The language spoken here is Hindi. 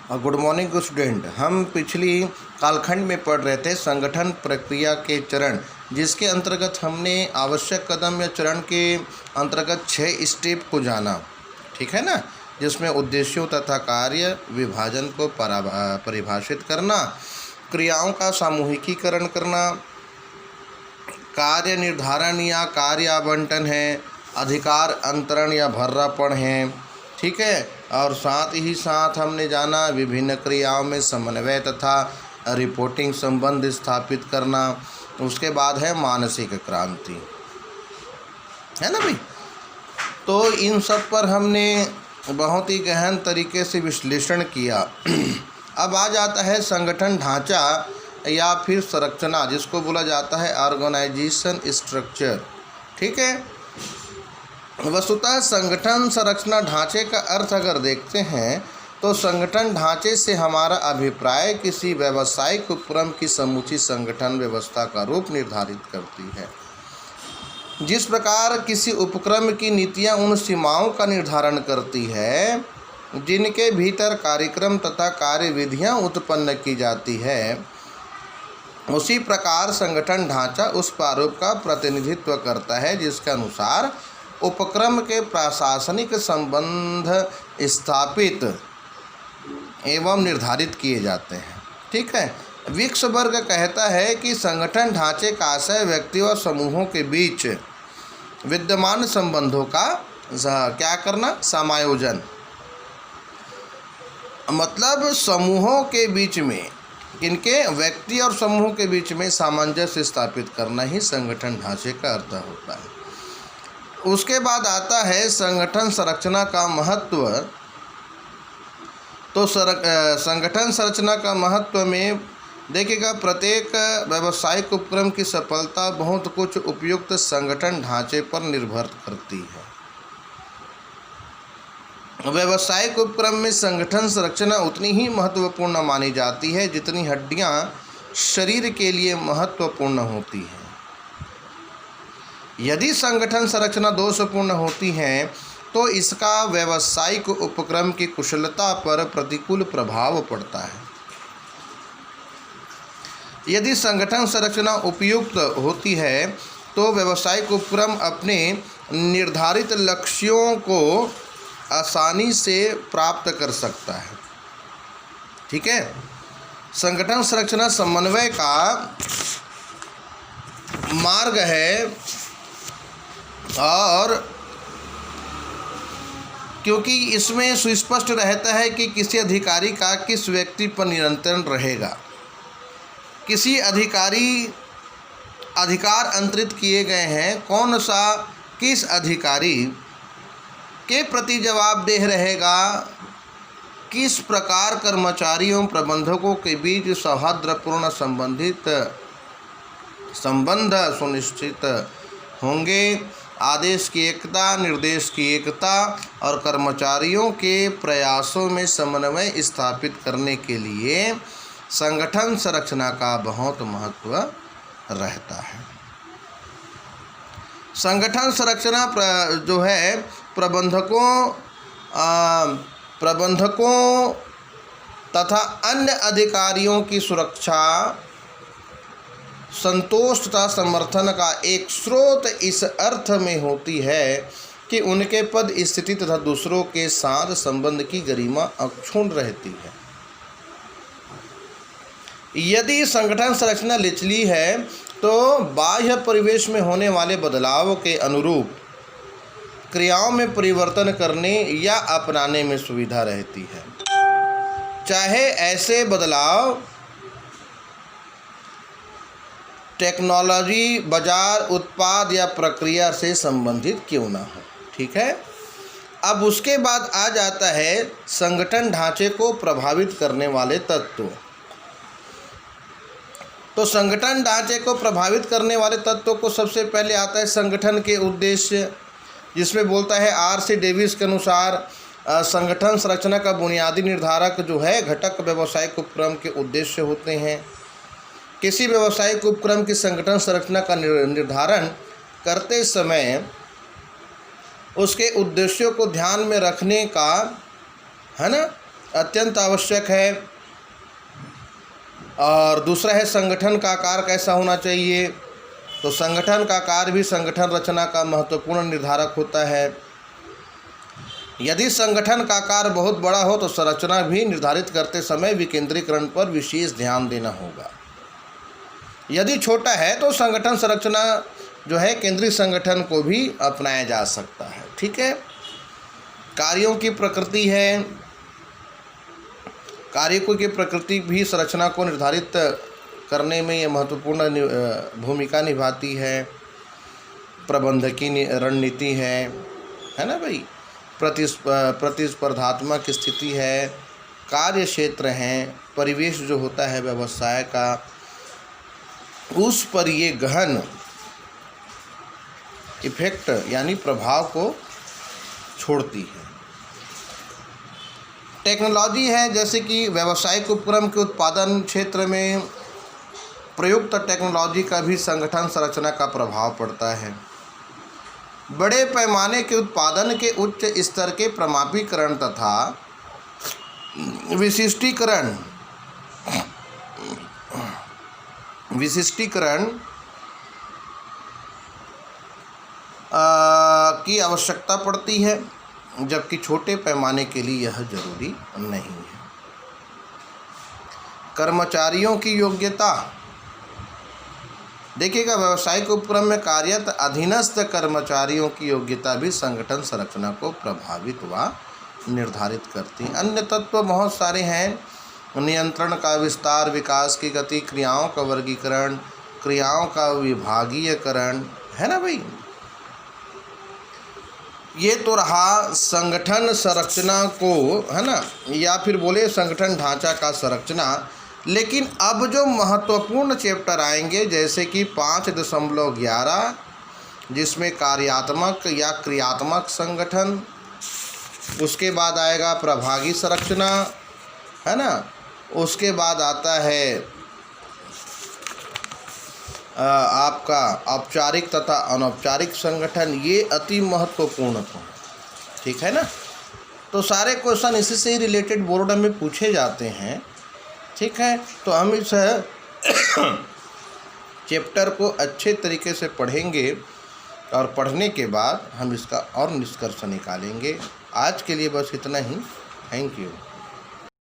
Good morning student. हम पिछली कालखंड में पढ़ रहे थे संगठन प्रक्रिया के चरण, जिसके अंतर्गत हमने आवश्यक कदम या चरण के अंतर्गत 6 स्टेप को जाना, ठीक है ना, जिसमें उद्देश्यों तथा कार्य विभाजन को परिभाषित करना, क्रियाओं का सामूहिकीकरण करना, कार्य निर्धारण या कार्य आवंटन है, अधिकार अंतरण या भर्रापण है, ठीक है। और साथ ही साथ हमने जाना विभिन्न क्रियाओं में समन्वय तथा रिपोर्टिंग संबंध स्थापित करना। उसके बाद है मानसिक क्रांति, है ना भाई। तो इन सब पर हमने बहुत ही गहन तरीके से विश्लेषण किया। अब आ जाता है संगठन ढांचा या फिर संरचना, जिसको बोला जाता है ऑर्गेनाइजेशन स्ट्रक्चर, ठीक है। वस्तुतः संगठन संरचना ढांचे का अर्थ अगर देखते हैं तो संगठन ढांचे से हमारा अभिप्राय किसी व्यावसायिक उपक्रम की समूची संगठन व्यवस्था का रूप निर्धारित करती है। जिस प्रकार किसी उपक्रम की नीतियां उन सीमाओं का निर्धारण करती है जिनके भीतर कार्यक्रम तथा कार्यविधियां उत्पन्न की जाती है, उसी प्रकार संगठन ढांचा उस प्रारूप का प्रतिनिधित्व करता है जिसके अनुसार उपक्रम के प्रशासनिक संबंध स्थापित एवं निर्धारित किए जाते हैं, ठीक है। विक्सबर्ग कहता है कि संगठन ढांचे का आशय व्यक्ति और समूहों के बीच विद्यमान संबंधों का क्या करना, समायोजन, मतलब समूहों के बीच में, इनके व्यक्ति और समूहों के बीच में सामंजस्य स्थापित करना ही संगठन ढांचे का अर्थ होता है। उसके बाद आता है संगठन संरचना का महत्व। तो संगठन संरचना का महत्व में देखिएगा, प्रत्येक व्यावसायिक उपक्रम की सफलता बहुत कुछ उपयुक्त संगठन ढांचे पर निर्भर करती है। व्यावसायिक उपक्रम में संगठन संरचना उतनी ही महत्वपूर्ण मानी जाती है जितनी हड्डियां शरीर के लिए महत्वपूर्ण होती हैं। यदि संगठन संरचना दोषपूर्ण होती है तो इसका व्यावसायिक उपक्रम की कुशलता पर प्रतिकूल प्रभाव पड़ता है। यदि संगठन संरचना उपयुक्त होती है तो व्यावसायिक उपक्रम अपने निर्धारित लक्ष्यों को आसानी से प्राप्त कर सकता है, ठीक है। संगठन संरचना समन्वय का मार्ग है, और क्योंकि इसमें सुस्पष्ट रहता है कि किसी अधिकारी का किस व्यक्ति पर नियंत्रण रहेगा, किसी अधिकार अंतरित किए गए हैं, कौन सा किस अधिकारी के प्रति जवाबदेह रहेगा, किस प्रकार कर्मचारियों प्रबंधकों के बीच सौहार्दपूर्ण संबंध सुनिश्चित होंगे, आदेश की एकता, निर्देश की एकता और कर्मचारियों के प्रयासों में समन्वय स्थापित करने के लिए संगठन संरचना का बहुत महत्व रहता है। संगठन संरचना जो है प्रबंधकों तथा अन्य अधिकारियों की सुरक्षा, संतोष तथा समर्थन का एक स्रोत इस अर्थ में होती है कि उनके पद, स्थिति तथा दूसरों के साथ संबंध की गरिमा अक्षुण्ण रहती है। यदि संगठन संरचना निचली है तो बाह्य परिवेश में होने वाले बदलाव के अनुरूप क्रियाओं में परिवर्तन करने या अपनाने में सुविधा रहती है, चाहे ऐसे बदलाव टेक्नोलॉजी, बाजार, उत्पाद या प्रक्रिया से संबंधित क्यों ना हो, ठीक है। अब उसके बाद आ जाता है संगठन ढांचे को प्रभावित करने वाले तत्व। तो संगठन ढांचे को प्रभावित करने वाले तत्वों को सबसे पहले आता है संगठन के उद्देश्य, जिसमें बोलता है आर.सी. डेविस के अनुसार संगठन संरचना का बुनियादी निर्धारक जो है घटक व्यावसायिक उपक्रम के उद्देश्य होते हैं। किसी व्यावसायिक उपक्रम की संगठन संरचना का निर्धारण करते समय उसके उद्देश्यों को ध्यान में रखने का, है ना, अत्यंत आवश्यक है। और दूसरा है संगठन का आकार कैसा होना चाहिए। तो संगठन का आकार भी संगठन रचना का महत्वपूर्ण निर्धारक होता है। यदि संगठन का आकार बहुत बड़ा हो तो संरचना भी निर्धारित करते समय विकेंद्रीकरण पर विशेष ध्यान देना होगा। यदि छोटा है तो संगठन संरचना जो है केंद्रीय संगठन को भी अपनाया जा सकता है। ठीक है। कार्यों की प्रकृति है, कार्यों की प्रकृति भी संरचना को निर्धारित करने में यह महत्वपूर्ण भूमिका निभाती है। प्रबंधकीय रणनीति है ना भाई, प्रतिस्पर्धात्मक स्थिति है, कार्य क्षेत्र हैं, परिवेश जो होता है व्यवसाय का, उस पर ये गहन इफेक्ट यानी प्रभाव को छोड़ती है। टेक्नोलॉजी है, जैसे कि व्यावसायिक उपक्रम के उत्पादन क्षेत्र में प्रयुक्त टेक्नोलॉजी का भी संगठन संरचना का प्रभाव पड़ता है। बड़े पैमाने के उत्पादन के उच्च स्तर के प्रमाणीकरण तथा विशिष्टीकरण की आवश्यकता पड़ती है, जबकि छोटे पैमाने के लिए यह जरूरी नहीं है। कर्मचारियों की योग्यता, देखिएगा व्यावसायिक उपक्रम में कार्यरत अधीनस्थ कर्मचारियों की योग्यता भी संगठन संरचना को प्रभावित व निर्धारित करती है। अन्य तत्व बहुत सारे हैं। नियंत्रण का विस्तार, विकास की गति, क्रियाओं का वर्गीकरण, क्रियाओं का विभागीयकरण, है ना भाई। ये तो रहा संगठन संरचना को, है ना, या फिर बोले संगठन ढांचा का संरचना। लेकिन अब जो महत्वपूर्ण चैप्टर आएंगे जैसे कि 5.11 जिसमें कार्यात्मक या क्रियात्मक संगठन, उसके बाद आएगा प्रभागी संरचना, है ना, उसके बाद आता है आपका औपचारिक तथा अनौपचारिक संगठन। ये अति महत्वपूर्ण है। ठीक है ना। तो सारे क्वेश्चन इसी से ही रिलेटेड बोर्ड में पूछे जाते हैं। ठीक है। तो हम इस चैप्टर को अच्छे तरीके से पढ़ेंगे और पढ़ने के बाद हम इसका और निष्कर्ष निकालेंगे। आज के लिए बस इतना ही। Thank you.